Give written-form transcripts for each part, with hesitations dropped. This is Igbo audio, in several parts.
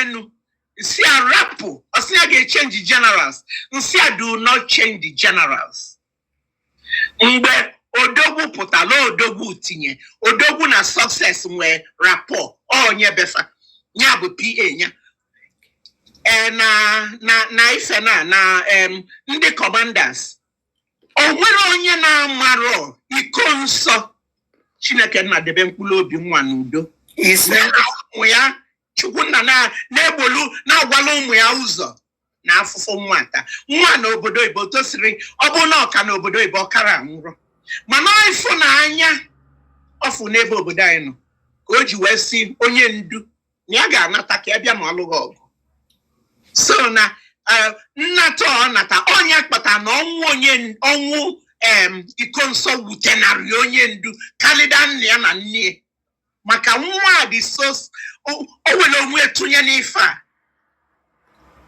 enu. See a rapo, or see a change the generals. See a do not change the generals. Mbe Odogu putalo Odogu tinye. Odogu na success mwe rapport. Oh nye befa. Nyabu PA nya. Na ife na ndị commanders. O nwere onye na amaro iko nsọ. Chineke na debe mkpụrụ obi nwa n'udo. Ise ụmụ ya Chukwu nna na-egbolu na-agwala ụmụ ya ụzọ na afụfụ nwata. Nwa na obodo Igbo tosiri ọ bụ na ọka na obodo Igbo ọkara nwụrụ. Mana ifụ na anya ọfụ n'ebe obodo anyị nọ. Ka o ji wee si onye ndu na ya ga-anata ka bịa ma ọlụghị ọgụ. So na nnata ọ nata onye kpata na ọnwụ iko nsọ wutenarị onye ndu kalịda nne ya na nne maka nwa dị so o wele onwe etunye n'ife a.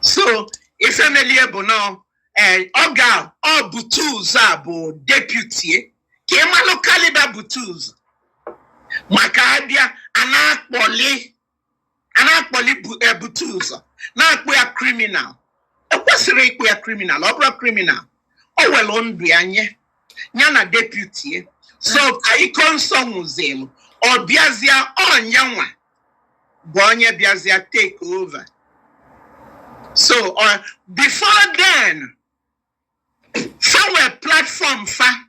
So ife melie bụ no ọ Butuz a bụ deputy ka ịmalụ kalịda Butuz maka abịa anakpọli Butuz na-akpọ ya criminal. Ekwesịrị ikpọ ya criminal, ọ bụrụ criminal o welu ndụ ya nye na deputy. So ka iko nsọ nwụzielu ọ bịazịa ọnyanwa bụ onye bịazịa take over. So before then somewhere platform fa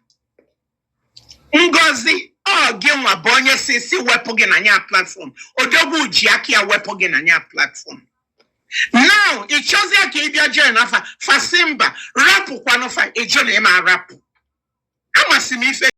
Ngozi gị nwa bụ onye si wepụ gị na nya platform. Odogwu ji aka ya wepụ gị na nya platform. Now it shows ya ka ịbịa join afa Fasimba rapụ kwanụ fa ejo na ịma rapụ. Amasị m ife